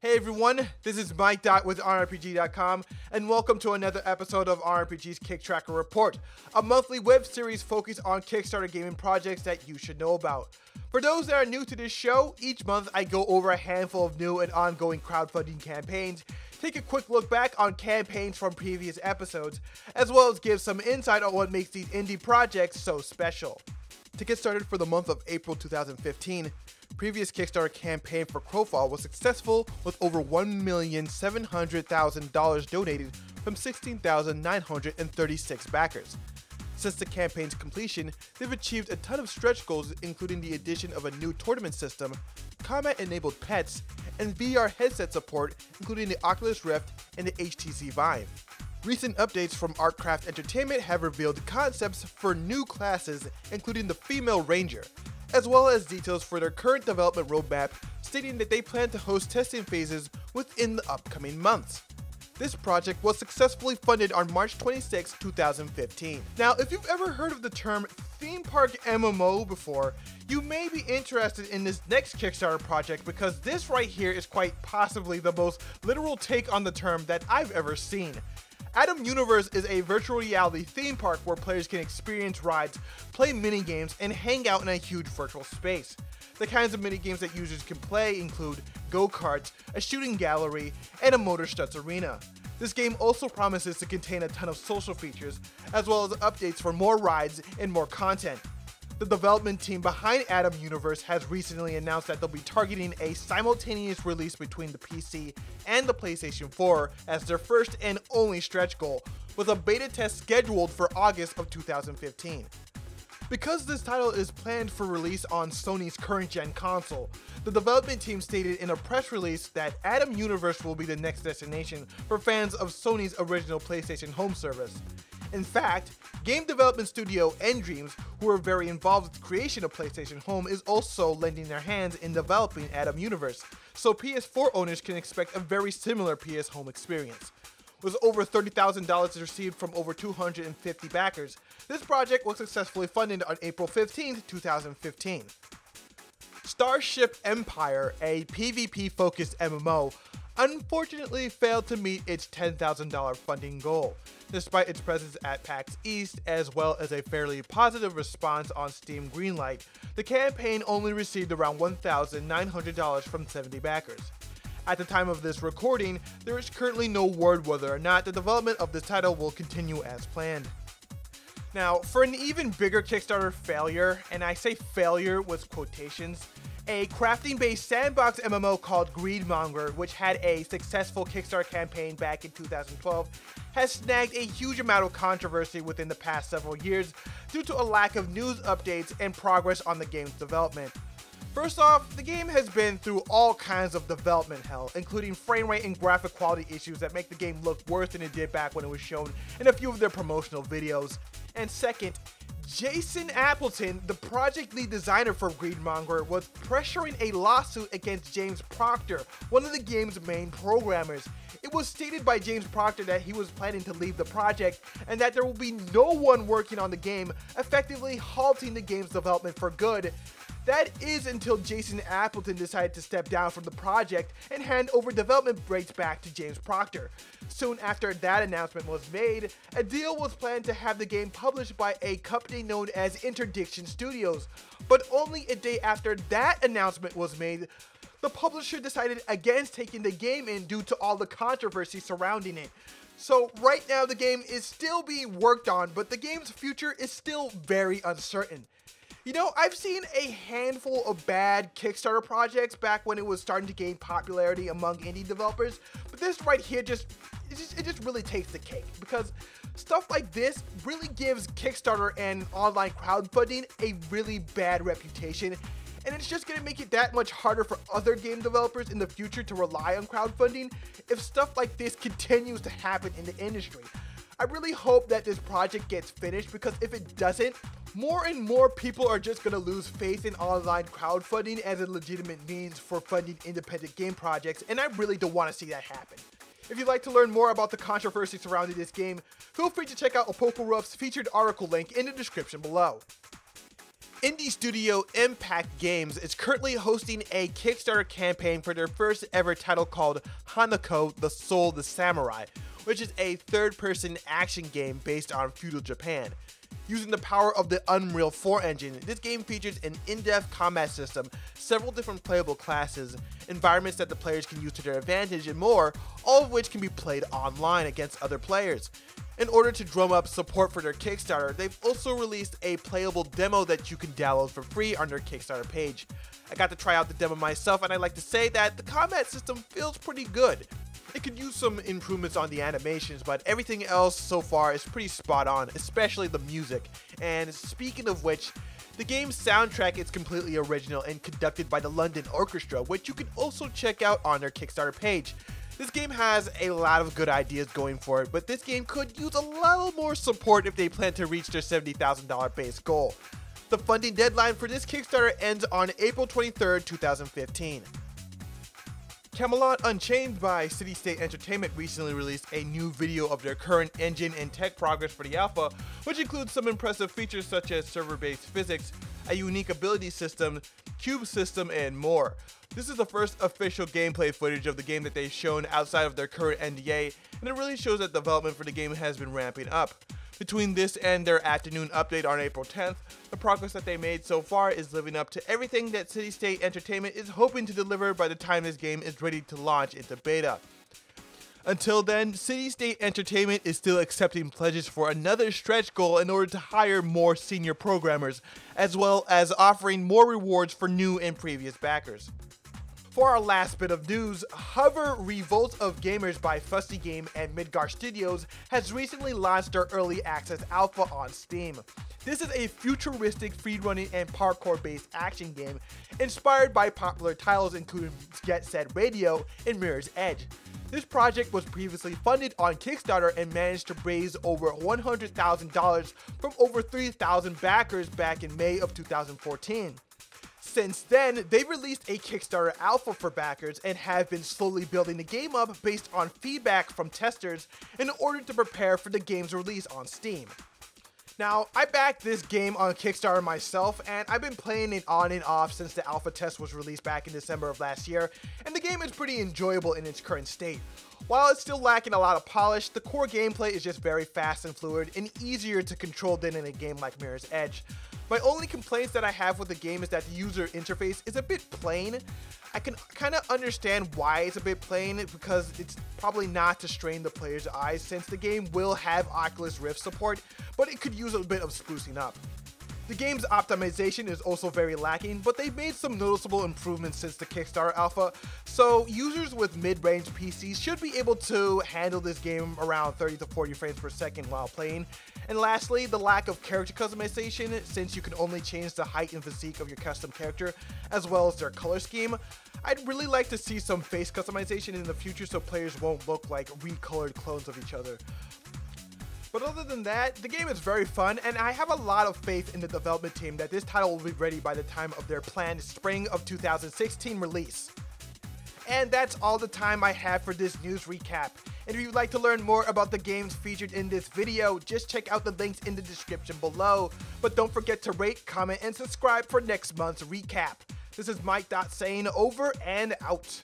Hey everyone, this is Mikedot with OnRPG.com, and welcome to another episode of OnRPG's Kicktracker Report, a monthly web series focused on Kickstarter gaming projects that you should know about. For those that are new to this show, each month I go over a handful of new and ongoing crowdfunding campaigns, take a quick look back on campaigns from previous episodes, as well as give some insight on what makes these indie projects so special. To get started for the month of April 2015, previous Kickstarter campaign for Crowfall was successful with over $1,700,000 donated from 16,936 backers. Since the campaign's completion, they've achieved a ton of stretch goals, including the addition of a new tournament system, combat-enabled pets, and VR headset support, including the Oculus Rift and the HTC Vive. Recent updates from Artcraft Entertainment have revealed concepts for new classes, including the Female Ranger, as well as details for their current development roadmap, stating that they plan to host testing phases within the upcoming months. This project was successfully funded on March 26, 2015. Now, if you've ever heard of the term theme park MMO before, you may be interested in this next Kickstarter project because this right here is quite possibly the most literal take on the term that I've ever seen. Adam Universe is a virtual reality theme park where players can experience rides, play minigames, and hang out in a huge virtual space. The kinds of minigames that users can play include go-karts, a shooting gallery, and a motor struts arena. This game also promises to contain a ton of social features, as well as updates for more rides and more content. The development team behind Adam Universe has recently announced that they'll be targeting a simultaneous release between the PC and the PlayStation 4 as their first and only stretch goal, with a beta test scheduled for August of 2015. Because this title is planned for release on Sony's current-gen console, the development team stated in a press release that Adam Universe will be the next destination for fans of Sony's original PlayStation Home service. In fact, game development studio nDreams, who are very involved with the creation of PlayStation Home, is also lending their hands in developing Adam Universe, so PS4 owners can expect a very similar PS Home experience. With over $30,000 received from over 250 backers, this project was successfully funded on April 15, 2015. Starship Empire, a PvP-focused MMO, unfortunately failed to meet its $10,000 funding goal. Despite its presence at PAX East, as well as a fairly positive response on Steam Greenlight, the campaign only received around $1,900 from 70 backers. At the time of this recording, there is currently no word whether or not the development of this title will continue as planned. Now, for an even bigger Kickstarter failure, and I say failure with quotations, a crafting-based sandbox MMO called Monger, which had a successful Kickstarter campaign back in 2012, has snagged a huge amount of controversy within the past several years due to a lack of news updates and progress on the game's development. First off, the game has been through all kinds of development hell, including frame rate and graphic quality issues that make the game look worse than it did back when it was shown in a few of their promotional videos. And second, Jason Appleton, the project lead designer for Monger, was pressuring a lawsuit against James Proctor, one of the game's main programmers. It was stated by James Proctor that he was planning to leave the project and that there will be no one working on the game, effectively halting the game's development for good. That is until Jason Appleton decided to step down from the project and hand over development rights back to James Proctor. Soon after that announcement was made, a deal was planned to have the game published by a company known as Interdiction Studios, but only a day after that announcement was made, the publisher decided against taking the game in due to all the controversy surrounding it. So right now the game is still being worked on, but the game's future is still very uncertain. You know, I've seen a handful of bad Kickstarter projects back when it was starting to gain popularity among indie developers, but this right here it just really takes the cake, because stuff like this really gives Kickstarter and online crowdfunding a really bad reputation, and it's just going to make it that much harder for other game developers in the future to rely on crowdfunding if stuff like this continues to happen in the industry. I really hope that this project gets finished, because if it doesn't, more and more people are just going to lose faith in online crowdfunding as a legitimate means for funding independent game projects, and I really don't want to see that happen. If you'd like to learn more about the controversy surrounding this game, feel free to check out Opokoruff's featured article link in the description below. Indie studio Impact Games is currently hosting a Kickstarter campaign for their first ever title called Hanako, the Soul the Samurai, which is a third-person action game based on feudal Japan. Using the power of the Unreal 4 engine, this game features an in-depth combat system, several different playable classes, environments that the players can use to their advantage, and more, all of which can be played online against other players. In order to drum up support for their Kickstarter, they've also released a playable demo that you can download for free on their Kickstarter page. I got to try out the demo myself, and I'd like to say that the combat system feels pretty good. It could use some improvements on the animations, but everything else so far is pretty spot on, especially the music. And speaking of which, the game's soundtrack is completely original and conducted by the London Orchestra, which you can also check out on their Kickstarter page. This game has a lot of good ideas going for it, but this game could use a little more support if they plan to reach their $70,000 base goal. The funding deadline for this Kickstarter ends on April 23rd, 2015. Camelot Unchained by City State Entertainment recently released a new video of their current engine and tech progress for the alpha, which includes some impressive features such as server-based physics, a unique ability system, cube system, and more. This is the first official gameplay footage of the game that they've shown outside of their current NDA, and it really shows that development for the game has been ramping up. Between this and their afternoon update on April 10th, the progress that they made so far is living up to everything that City State Entertainment is hoping to deliver by the time this game is ready to launch into beta. Until then, City State Entertainment is still accepting pledges for another stretch goal in order to hire more senior programmers, as well as offering more rewards for new and previous backers. For our last bit of news, Hover Revolt of Gamers by Fusty Game and Midgar Studios has recently launched their early access alpha on Steam. This is a futuristic free-running and parkour-based action game inspired by popular titles including Jet Set Radio and Mirror's Edge. This project was previously funded on Kickstarter and managed to raise over $100,000 from over 3,000 backers back in May of 2014. Since then, they've released a Kickstarter alpha for backers and have been slowly building the game up based on feedback from testers in order to prepare for the game's release on Steam. Now, I backed this game on Kickstarter myself, and I've been playing it on and off since the alpha test was released back in December of last year, and the game is pretty enjoyable in its current state. While it's still lacking a lot of polish, the core gameplay is just very fast and fluid and easier to control than in a game like Mirror's Edge. My only complaints that I have with the game is that the user interface is a bit plain. I can kind of understand why it's a bit plain, because it's probably not to strain the player's eyes since the game will have Oculus Rift support, but it could use a bit of sprucing up. The game's optimization is also very lacking, but they've made some noticeable improvements since the Kickstarter alpha, so users with mid-range PCs should be able to handle this game around 30 to 40 frames per second while playing. And lastly, the lack of character customization, since you can only change the height and physique of your custom character, as well as their color scheme. I'd really like to see some face customization in the future so players won't look like recolored clones of each other. But other than that, the game is very fun, and I have a lot of faith in the development team that this title will be ready by the time of their planned spring of 2016 release. And that's all the time I have for this news recap. And if you'd like to learn more about the games featured in this video, just check out the links in the description below. But don't forget to rate, comment, and subscribe for next month's recap. This is Mikedot saying over and out.